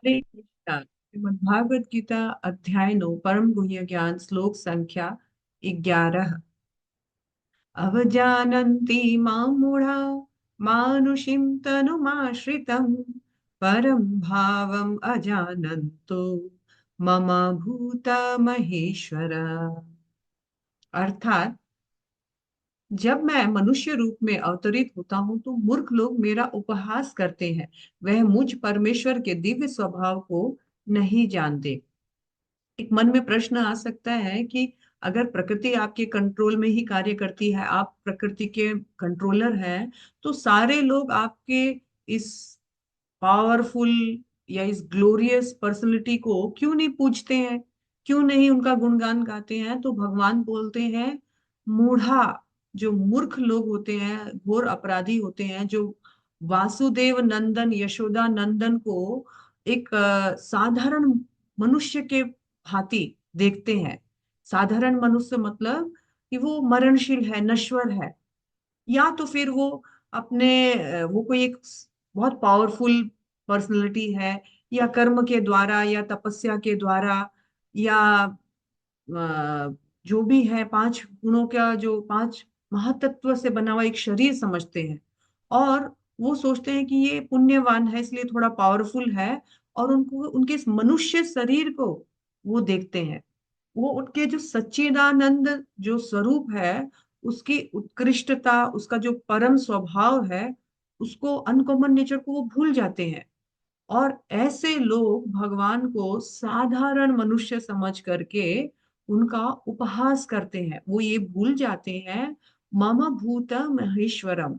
हरे कृष्णा। श्रीमद्भागवत गीता अध्याय 9 परम गुह्य ज्ञान श्लोक संख्या 11। अवजानन्ति मां मूढ़ा मानुषीं तनुमाश्रितं परं भावम् अजानन्तो मम भूत महेश्वर। अर्थात जब मैं मनुष्य रूप में अवतरित होता हूं तो मूर्ख लोग मेरा उपहास करते हैं। वह मुझ परमेश्वर के दिव्य स्वभाव को नहीं जानते। एक मन में प्रश्न आ सकता है कि अगर प्रकृति आपके कंट्रोल में ही कार्य करती है, आप प्रकृति के कंट्रोलर हैं, तो सारे लोग आपके इस पावरफुल या इस ग्लोरियस पर्सनैलिटी को क्यों नहीं पूजते हैं, क्यों नहीं उनका गुणगान गाते हैं? तो भगवान बोलते हैं, मूढ़ा, जो मूर्ख लोग होते हैं, घोर अपराधी होते हैं, जो वासुदेव नंदन यशोदा नंदन को एक साधारण मनुष्य के भांति देखते हैं। साधारण मनुष्य मतलब कि वो मरणशील है, नश्वर है, या तो फिर वो वो कोई एक बहुत पावरफुल पर्सनैलिटी है, या कर्म के द्वारा या तपस्या के द्वारा या जो भी है, पांच गुणों का जो पांच महातत्व से बना हुआ एक शरीर समझते हैं। और वो सोचते हैं कि ये पुण्यवान है इसलिए थोड़ा पावरफुल है, और उनको उनके इस मनुष्य शरीर को वो देखते हैं। वो उनके जो सच्चिदानंद जो स्वरूप है, उसकी उत्कृष्टता, उसका जो परम स्वभाव है, उसको अनकॉमन नेचर को वो भूल जाते हैं। और ऐसे लोग भगवान को साधारण मनुष्य समझ करके उनका उपहास करते हैं। वो ये भूल जाते हैं, मम भूत महेश्वरम,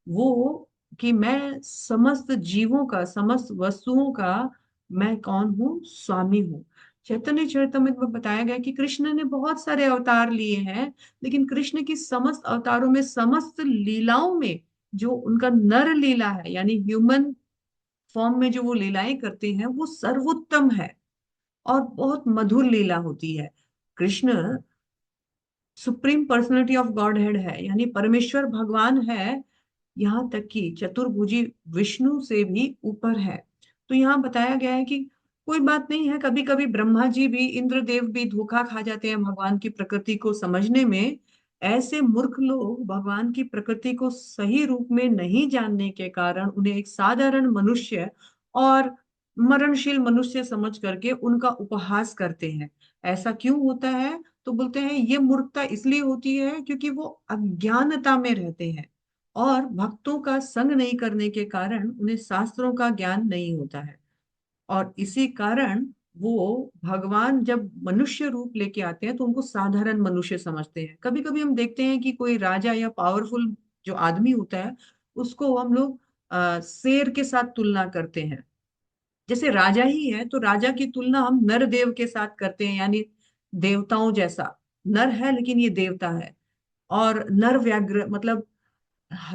वो कि मैं समस्त जीवों का, समस्त वस्तुओं का मैं कौन हूँ? स्वामी हूँ। चैतन्य चरितमृत में बताया गया कि कृष्ण ने बहुत सारे अवतार लिए हैं, लेकिन कृष्ण की समस्त अवतारों में, समस्त लीलाओं में, जो उनका नर लीला है यानी ह्यूमन फॉर्म में जो वो लीलाएं करते हैं, वो सर्वोत्तम है और बहुत मधुर लीला होती है। Krishna supreme personality of God head है, यानी परमेश्वर भगवान है, यहाँ तक कि चतुर्भुजी विष्णु से भी ऊपर है। तो यहाँ बताया गया है कि कोई बात नहीं है, कभी कभी ब्रह्मा जी भी, इंद्रदेव भी धोखा खा जाते हैं भगवान की प्रकृति को समझने में। ऐसे मूर्ख लोग भगवान की प्रकृति को सही रूप में नहीं जानने के कारण उन्हें एक साधारण मनुष्य और मरणशील मनुष्य समझ करके उनका उपहास करते हैं। ऐसा क्यों होता है? तो बोलते हैं ये मूर्खता इसलिए होती है क्योंकि वो अज्ञानता में रहते हैं, और भक्तों का संग नहीं करने के कारण उन्हें शास्त्रों का ज्ञान नहीं होता है। और इसी कारण वो भगवान जब मनुष्य रूप लेके आते हैं तो उनको साधारण मनुष्य समझते हैं। कभी कभी हम देखते हैं कि कोई राजा या पावरफुल जो आदमी होता है, उसको हम लोग शेर के साथ तुलना करते हैं। जैसे राजा ही है तो राजा की तुलना हम नर देव के साथ करते हैं, यानी देवताओं जैसा। नर है लेकिन ये देवता है। और नर व्याघ्र मतलब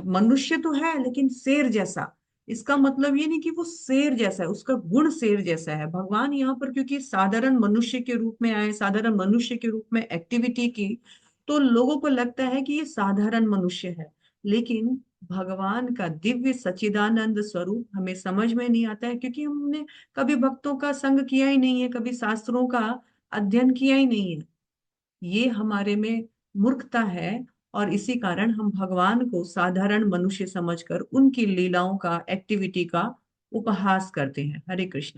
मनुष्य तो है लेकिन शेर जैसा। इसका मतलब ये नहीं कि वो शेर जैसा है, उसका गुण शेर जैसा है। भगवान यहाँ पर क्योंकि साधारण मनुष्य के रूप में आए, साधारण मनुष्य के रूप में एक्टिविटी की, तो लोगों को लगता है कि ये साधारण मनुष्य है। लेकिन भगवान का दिव्य सच्चिदानंद स्वरूप हमें समझ में नहीं आता है, क्योंकि हमने कभी भक्तों का संग किया ही नहीं है, कभी शास्त्रों का अध्ययन किया ही नहीं है। ये हमारे में मूर्खता है। और इसी कारण हम भगवान को साधारण मनुष्य समझकर उनकी लीलाओं का, एक्टिविटी का उपहास करते हैं। हरे कृष्ण।